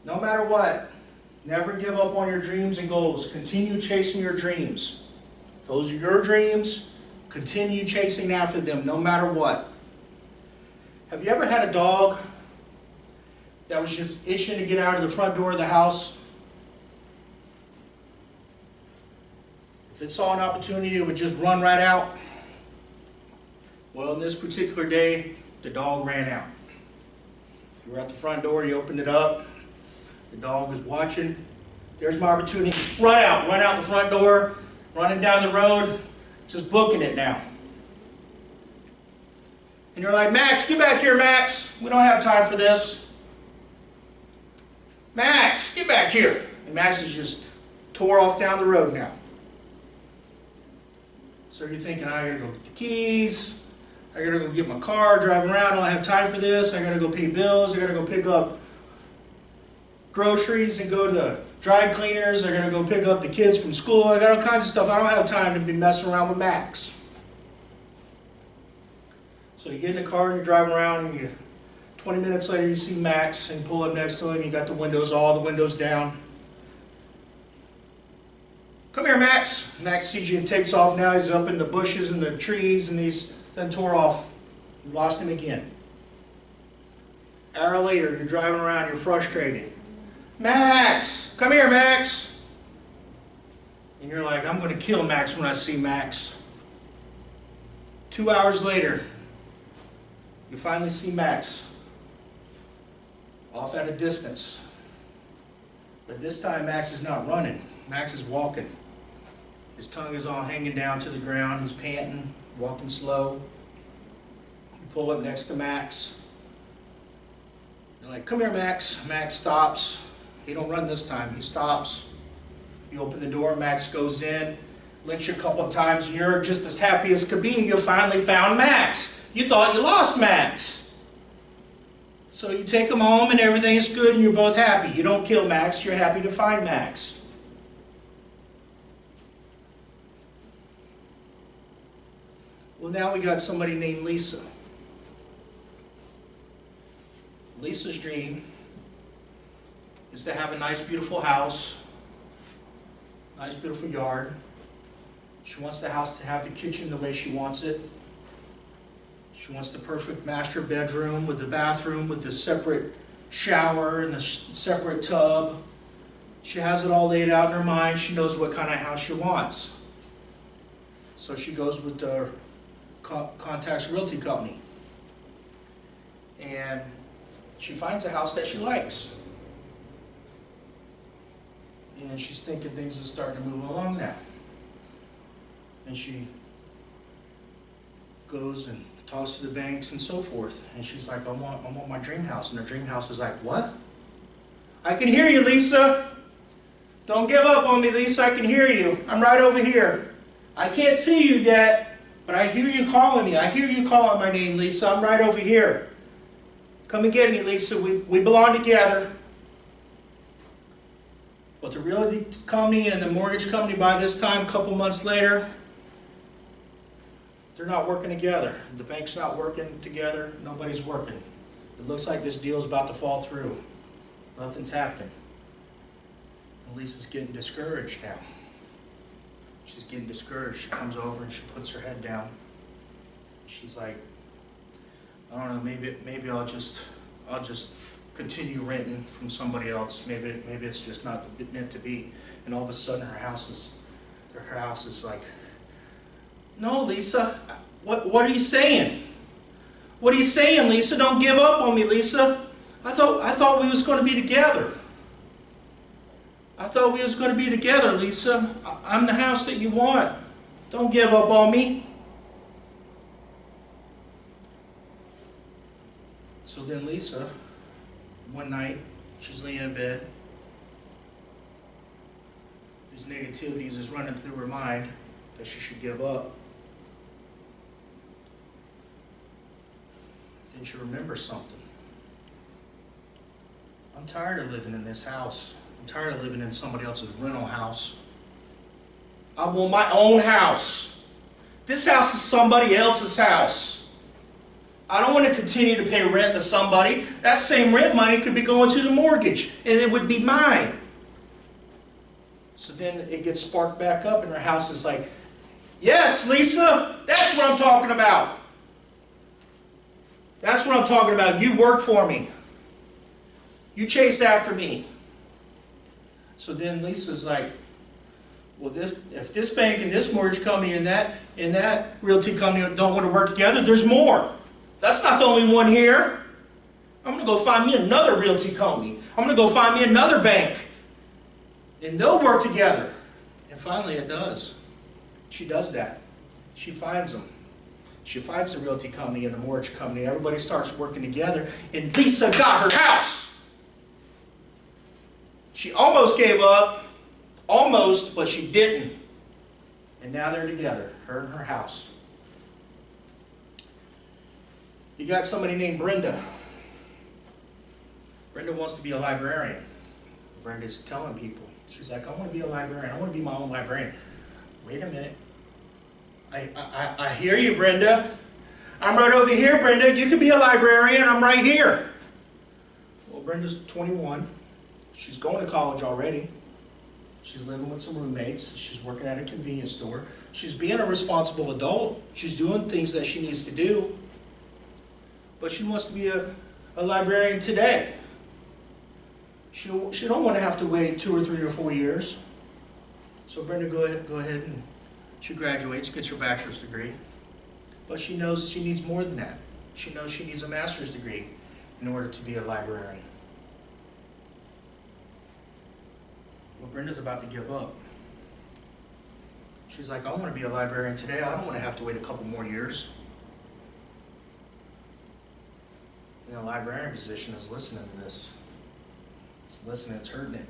No matter what, never give up on your dreams and goals. Continue chasing your dreams. Those are your dreams. Continue chasing after them no matter what. Have you ever had a dog that was just itching to get out of the front door of the house? If it saw an opportunity, it would just run right out. Well, on this particular day, the dog ran out. You were at the front door, you opened it up, the dog was watching. There's my opportunity. Run out the front door, running down the road, just booking it now. And you're like, Max, get back here, Max. We don't have time for this. Max, get back here. And Max is just tore off down the road now. So you're thinking, I gotta go get the keys. I gotta go get my car, drive around. I don't have time for this. I gotta go pay bills. I gotta go pick up groceries and go to the dry cleaners. I gotta go pick up the kids from school. I got all kinds of stuff. I don't have time to be messing around with Max. So you get in the car and you're driving around, and 20 minutes later you see Max and pull up next to him. You got the windows, all the windows down. Come here, Max. Max sees you and takes off. Now he's up in the bushes and the trees, and he's then tore off. You lost him again. An hour later, you're driving around, you're frustrated. Max, come here, Max. And you're like, I'm going to kill Max when I see Max. 2 hours later, you finally see Max off at a distance. But this time, Max is not running. Max is walking. His tongue is all hanging down to the ground. He's panting, walking slow. You pull up next to Max. You're like, come here, Max. Max stops. He don't run this time. He stops. You open the door. Max goes in. Licks you a couple of times. And you're just as happy as could be. You finally found Max. You thought you lost Max. So you take him home and everything is good and you're both happy. You don't kill Max. You're happy to find Max. Well, now we got somebody named Lisa. Lisa's dream is to have a nice, beautiful house, nice, beautiful yard. She wants the house to have the kitchen the way she wants it. She wants the perfect master bedroom with the bathroom with the separate shower and the separate tub. She has it all laid out in her mind. She knows what kind of house she wants. So she goes with the contacts realty company. And she finds a house that she likes. And she's thinking things are starting to move along now. And she goes and talks to the banks and so forth. And she's like, I want my dream house. And her dream house is like, what? I can hear you, Lisa. Don't give up on me, Lisa. I can hear you. I'm right over here. I can't see you yet, but I hear you calling me. I hear you calling my name, Lisa. I'm right over here. Come and get me, Lisa. We belong together. But the realty company and the mortgage company, by this time, a couple months later, they're not working together. The bank's not working together. Nobody's working. It looks like this deal's about to fall through. Nothing's happening. And Lisa's getting discouraged now. She's getting discouraged. She comes over and she puts her head down. She's like, I don't know, maybe I'll just continue renting from somebody else. Maybe it's just not meant to be. And all of a sudden her house is like, no, Lisa, what are you saying? What are you saying, Lisa? Don't give up on me, Lisa. I thought we was going to be together. I thought we was going to be together, Lisa. I'm the house that you want. Don't give up on me. So then Lisa, one night, she's laying in bed. These negativities is running through her mind that she should give up. Then she remembers something. I'm tired of living in this house. I'm tired of living in somebody else's rental house. I want my own house. This house is somebody else's house. I don't want to continue to pay rent to somebody. That same rent money could be going to the mortgage, and it would be mine. So then it gets sparked back up, and her house is like, yes, Lisa, that's what I'm talking about. That's what I'm talking about. You work for me. You chase after me. So then Lisa's like, well, if this bank and this mortgage company and that realty company don't want to work together, there's more. That's not the only one here. I'm going to go find me another realty company. I'm going to go find me another bank. And they'll work together. And finally it does. She does that. She finds them. She finds the realty company and the mortgage company. Everybody starts working together. And Lisa got her house. She almost gave up. Almost, but she didn't. And now they're together, her and her house. You got somebody named Brenda. Brenda wants to be a librarian. Brenda's telling people. She's like, I want to be a librarian. I want to be my own librarian. Wait a minute. I hear you, Brenda. I'm right over here, Brenda. You could be a librarian. I'm right here. Well, Brenda's 21. She's going to college already. She's living with some roommates. She's working at a convenience store. She's being a responsible adult. She's doing things that she needs to do. But she wants to be a librarian today. She don't want to have to wait 2 or 3 or 4 years. So Brenda, go ahead and she graduates, gets her bachelor's degree. But she knows she needs more than that. She knows she needs a master's degree in order to be a librarian. Well, Brenda's about to give up. She's like, I want to be a librarian today. I don't want to have to wait a couple more years. And the librarian position is listening to this. It's listening, it's hurting it.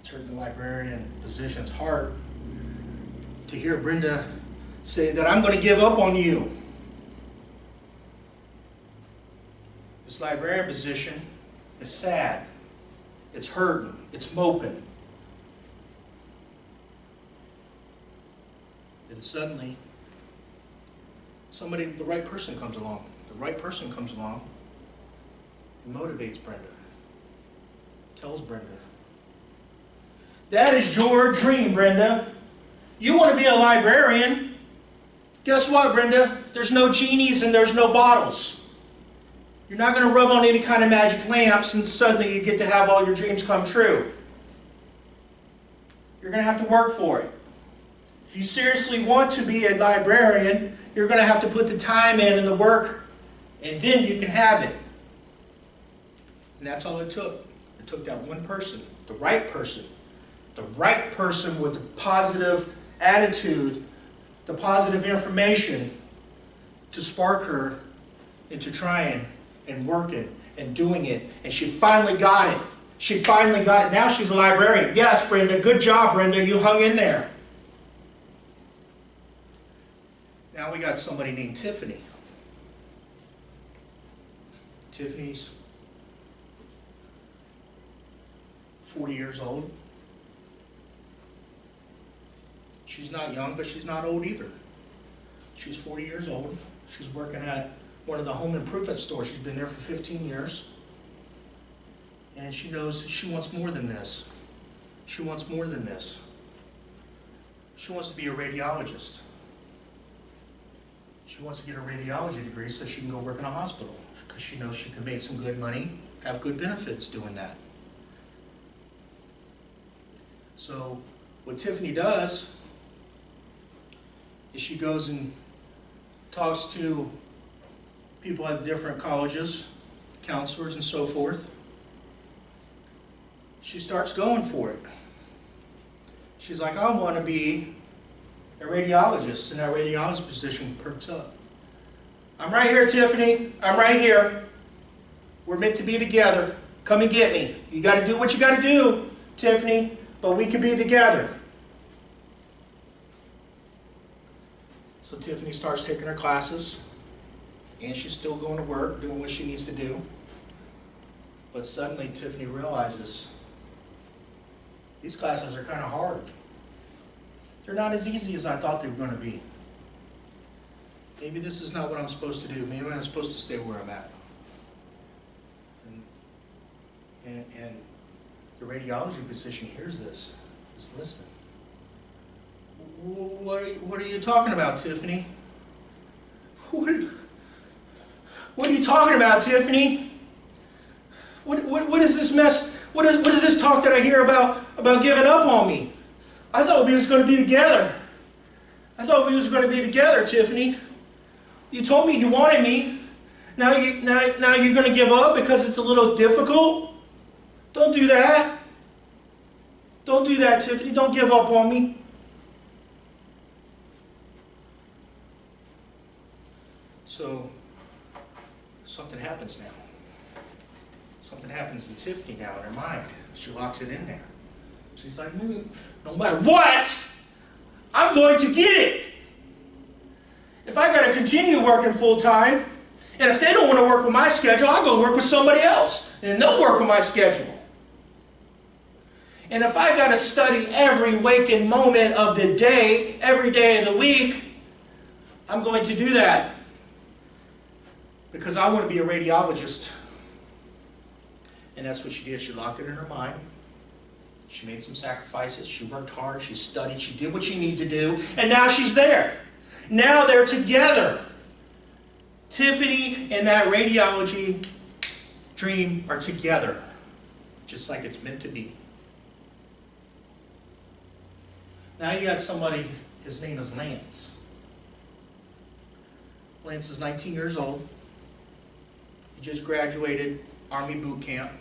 It's hurting the librarian position's heart to hear Brenda say that I'm going to give up on you. This librarian position is sad. It's hurting. It's moping. And suddenly, the right person comes along. The right person comes along and motivates Brenda. Tells Brenda, that is your dream, Brenda. You want to be a librarian. Guess what, Brenda? There's no genies and there's no bottles. You're not going to rub on any kind of magic lamps and suddenly you get to have all your dreams come true. You're going to have to work for it. If you seriously want to be a librarian, you're going to have to put the time in and the work, and then you can have it. And that's all it took. It took that one person, the right person with the positive attitude, the positive information to spark her into trying and working and doing it. And she finally got it. She finally got it. Now she's a librarian. Yes, Brenda. Good job, Brenda. You hung in there. Now we got somebody named Tiffany. Tiffany's 40 years old. She's not young, but she's not old either. She's 40 years old. She's working at one of the home improvement stores. She's been there for 15 years. And she knows she wants more than this. She wants more than this. She wants to be a radiologist. She wants to get a radiology degree so she can go work in a hospital because she knows she can make some good money, have good benefits doing that. So what Tiffany does is she goes and talks to people at different colleges, counselors and so forth. She starts going for it. She's like, I want to be a radiologist, and that radiologist position perks up. I'm right here, Tiffany. I'm right here. We're meant to be together. Come and get me. You got to do what you got to do, Tiffany, but we can be together. So Tiffany starts taking her classes, and she's still going to work, doing what she needs to do. But suddenly Tiffany realizes these classes are kind of hard. They're not as easy as I thought they were going to be. maybe this is not what I'm supposed to do. Maybe I'm supposed to stay where I'm at. And the radiology physician hears this, is listening. What are you talking about, Tiffany? What are you talking about, Tiffany? What is this mess? What is this talk that I hear about giving up on me? I thought we was going to be together. I thought we was going to be together, Tiffany. You told me you wanted me. Now you're going to give up because it's a little difficult? Don't do that. Don't do that, Tiffany. Don't give up on me. So, something happens now. Something happens in Tiffany now in her mind. She locks it in there. She's like, no matter what, I'm going to get it. If I got to continue working full time, and if they don't want to work with my schedule, I'll go work with somebody else, and they'll work with my schedule. And if I got to study every waking moment of the day, every day of the week, I'm going to do that. Because I want to be a radiologist. And that's what she did. She locked it in her mind. She made some sacrifices. She worked hard. She studied. She did what she needed to do. And now she's there. Now they're together. Tiffany and that radiology dream are together. Just like it's meant to be. Now you got somebody, his name is Lance. Lance is 19 years old. He just graduated Army boot camp.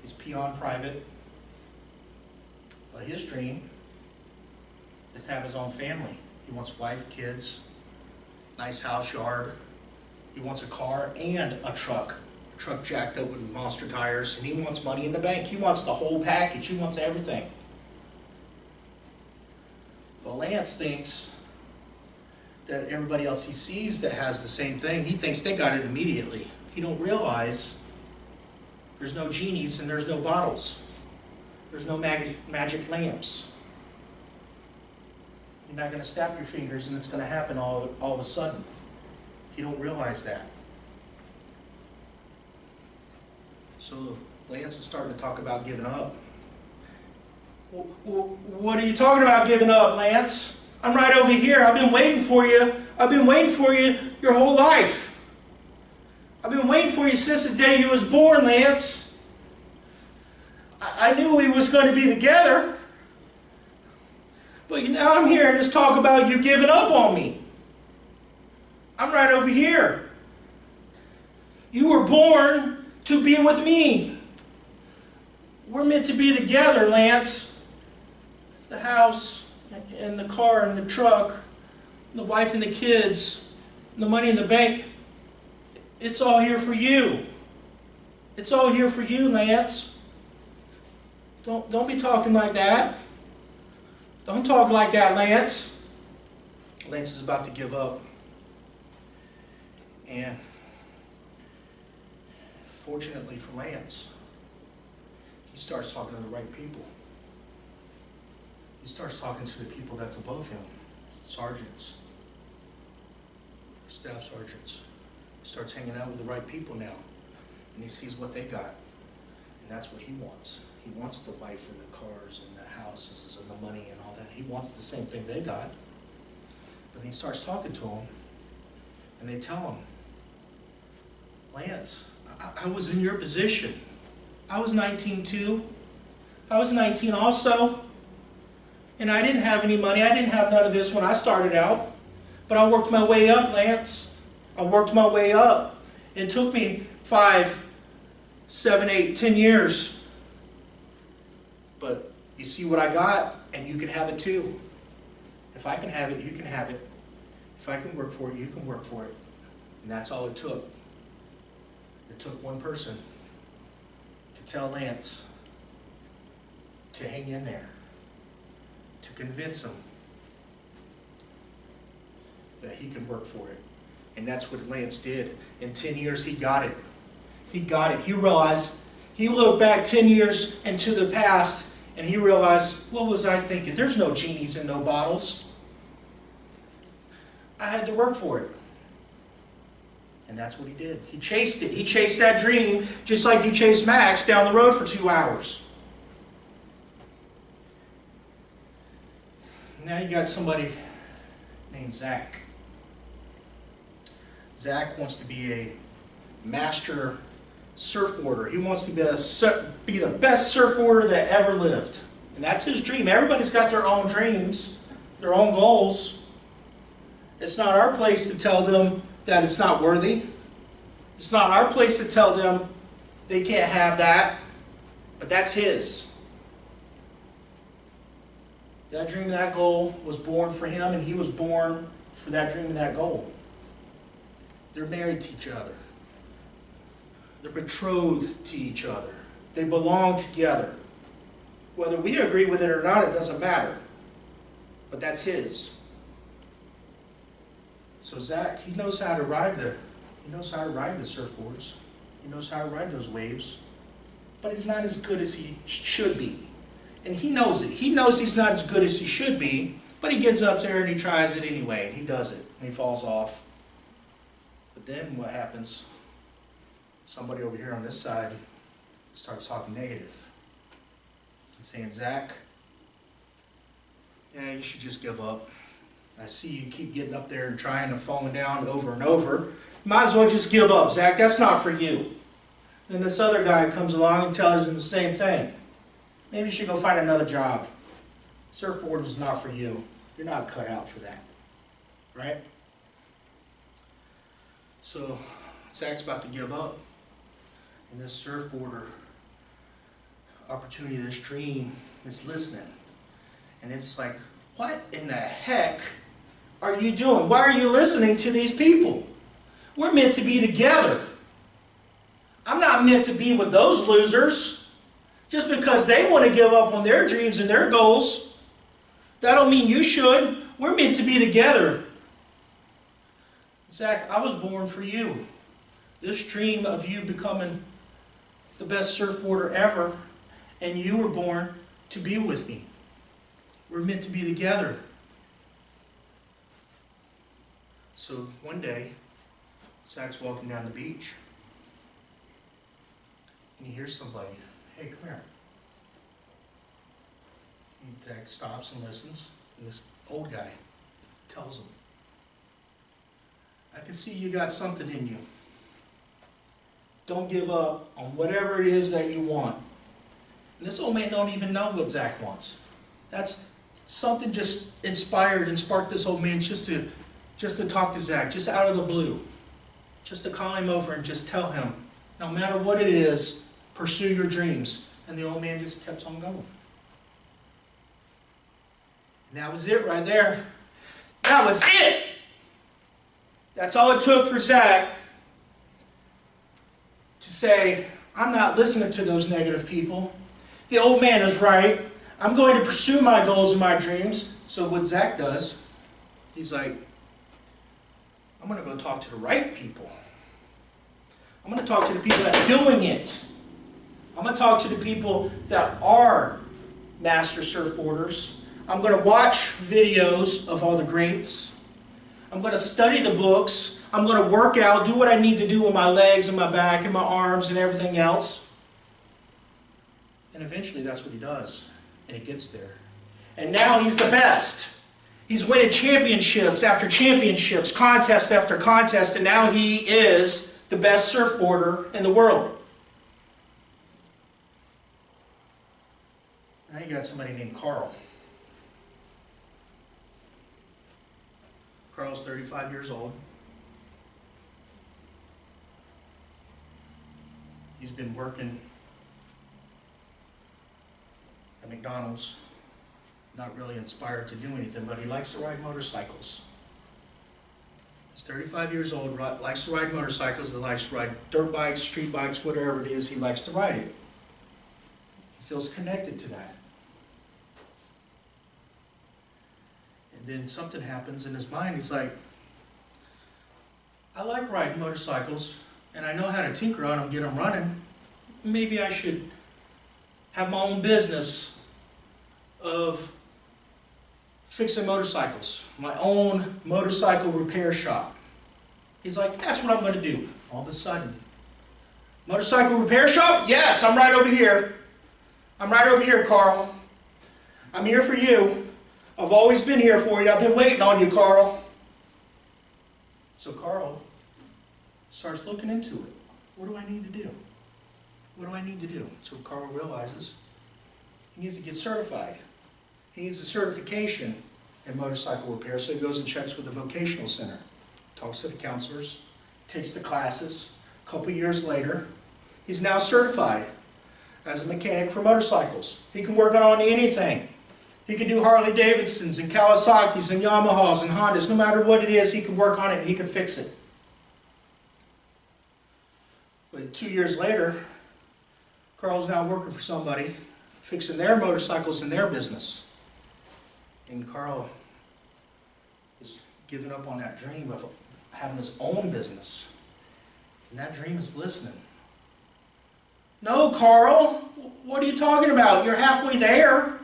He's peon private. But his dream is to have his own family. He wants wife, kids, nice house, yard. He wants a car and a truck. Truck jacked up with monster tires. And he wants money in the bank. He wants the whole package. He wants everything. But Lance thinks that everybody else he sees that has the same thing, he thinks they got it immediately. He don't realize there's no genies and there's no bottles. There's no magic lamps. You're not going to snap your fingers and it's going to happen all of a sudden. You don't realize that. So Lance is starting to talk about giving up. What are you talking about giving up, Lance? I'm right over here. I've been waiting for you. I've been waiting for you your whole life. I've been waiting for you since the day you was born, Lance. I knew we was going to be together. But now I'm hearing this talk about you giving up on me. I'm right over here. You were born to be with me. We're meant to be together, Lance. The house and the car and the truck, the wife and the kids, and the money in the bank. It's all here for you. It's all here for you, Lance. Don't be talking like that. Don't talk like that, Lance. Lance is about to give up. And fortunately for Lance, he starts talking to the right people. He starts talking to the people that's above him, sergeants, staff sergeants. He starts hanging out with the right people now, and he sees what they got, and that's what he wants. He wants the wife and the cars and the houses and the money and all that. He wants the same thing they got. But he starts talking to them, and they tell him, Lance, I was in your position. I was 19 too. I was 19 also. And I didn't have any money. I didn't have none of this when I started out. But I worked my way up, Lance. I worked my way up. It took me 5, 7, 8, 10 years. But you see what I got, and you can have it too. If I can have it, you can have it. If I can work for it, you can work for it. And that's all it took. It took one person to tell Lance to hang in there, to convince him that he could work for it. And that's what Lance did. In 10 years, he got it. He got it. He realized, he looked back 10 years into the past, and he realized, what was I thinking? There's no genies and no bottles. I had to work for it. And that's what he did. He chased it. He chased that dream just like he chased Max down the road for 2 hours. Now you got somebody named Zach. Zach wants to be a master surfboarder. He wants to be the best surfboarder that ever lived. And that's his dream. Everybody's got their own dreams, their own goals. It's not our place to tell them that it's not worthy. It's not our place to tell them they can't have that. But that's his. That dream and that goal was born for him, and he was born for that dream and that goal. They're married to each other. They're betrothed to each other. They belong together. Whether we agree with it or not, it doesn't matter. But that's his. So Zach, he knows how to ride the surfboards. He knows how to ride those waves. But he's not as good as he should be. And he knows it. He knows he's not as good as he should be, but he gets up there and he tries it anyway, and he does it, and he falls off. But then what happens? Somebody over here on this side starts talking negative and saying, Zach, yeah, you should just give up. I see you keep getting up there and trying and falling down over and over. Might as well just give up, Zach. That's not for you. Then this other guy comes along and tells him the same thing. Maybe you should go find another job. Surfboarding is not for you. You're not cut out for that. Right? So Zach's about to give up. And this surfboarder opportunity, this dream, is listening. And it's like, what in the heck are you doing? Why are you listening to these people? We're meant to be together. I'm not meant to be with those losers. Just because they want to give up on their dreams and their goals, that don't mean you should. We're meant to be together. Zach, I was born for you. This dream of you becoming the best surfboarder ever, and you were born to be with me. We're meant to be together. So one day, Zach's walking down the beach, and he hears somebody. Hey, come here. And Zach stops and listens, and this old guy tells him, I can see you got something in you. Don't give up on whatever it is that you want. And this old man don't even know what Zach wants. That's something just inspired and sparked this old man just to talk to Zach, just out of the blue. Just to call him over and just tell him, no matter what it is, pursue your dreams. And the old man just kept on going. And that was it right there. That was it. That's all it took for Zach to say, I'm not listening to those negative people. The old man is right. I'm going to pursue my goals and my dreams. So what Zach does, he's like, I'm going to go talk to the right people. I'm going to talk to the people that are doing it. I'm going to talk to the people that are master surfboarders. I'm going to watch videos of all the greats. I'm going to study the books. I'm going to work out, do what I need to do with my legs and my back and my arms and everything else. And eventually that's what he does. And he gets there. And now he's the best. He's winning championships after championships, contest after contest, and now he is the best surfboarder in the world. Now you got somebody named Carl. Carl's 35 years old. He's been working at McDonald's, not really inspired to do anything, but he likes to ride motorcycles. He's 35 years old, likes to ride motorcycles, he likes to ride dirt bikes, street bikes, whatever it is, he likes to ride it. He feels connected to that. And then something happens in his mind, he's like, I like riding motorcycles, and I know how to tinker on them, get them running. Maybe I should have my own business of fixing motorcycles, my own motorcycle repair shop. He's like, that's what I'm going to do. All of a sudden, motorcycle repair shop? Yes, I'm right over here. I'm right over here, Carl. I'm here for you. I've always been here for you. I've been waiting on you, Carl. So Carl starts looking into it. What do I need to do? What do I need to do? So Carl realizes he needs to get certified. He needs a certification in motorcycle repair, so he goes and checks with the vocational center. Talks to the counselors, takes the classes. A couple years later, he's now certified as a mechanic for motorcycles. He can work on anything. He can do Harley Davidsons and Kawasaki's and Yamahas and Hondas. No matter what it is, he can work on it and he can fix it. But 2 years later, Carl's now working for somebody, fixing their motorcycles in their business. And Carl is giving up on that dream of having his own business. And that dream is listening. No, Carl, what are you talking about? You're halfway there.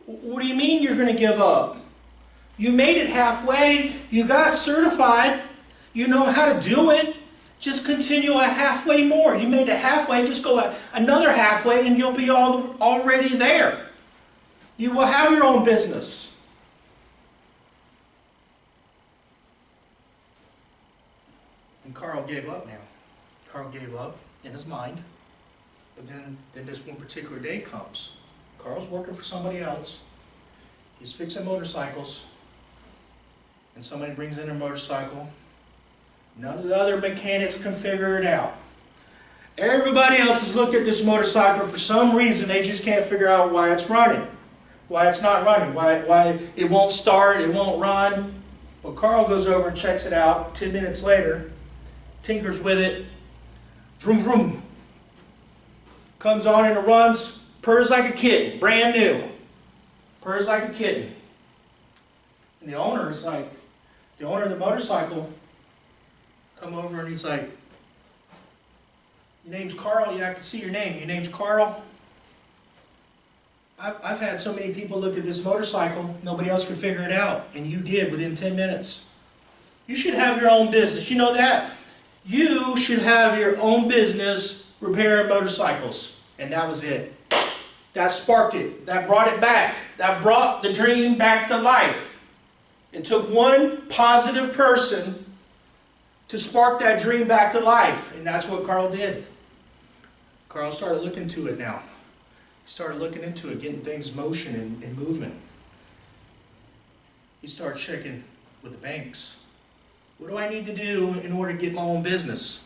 What do you mean you're going to give up? You made it halfway. You got certified. You know how to do it. Just continue a halfway more. You made it halfway. Just go another halfway and you'll be already there. You will have your own business. And Carl gave up now. Carl gave up in his mind. But then this one particular day comes. Carl's working for somebody else. He's fixing motorcycles. And somebody brings in a motorcycle. None of the other mechanics can figure it out. Everybody else has looked at this motorcycle. For some reason, they just can't figure out why it's running. Why it's not running. Why it won't start, it won't run. Well, Carl goes over and checks it out. 10 minutes later, tinkers with it. Vroom, vroom. Comes on and it runs. Purrs like a kitten. Brand new. Purrs like a kitten. And the owner is like, the owner of the motorcycle come over and he's like, your name's Carl? Yeah, I can see your name. Your name's Carl? I've had so many people look at this motorcycle, nobody else could figure it out. And you did within 10 minutes. You should have your own business. You know that? You should have your own business repairing motorcycles. And that was it. That sparked it. That brought it back. That brought the dream back to life. It took one positive person to spark that dream back to life. And that's what Carl did. Carl started looking into it now. He started looking into it, getting things motion and movement. He started checking with the banks. What do I need to do in order to get my own business?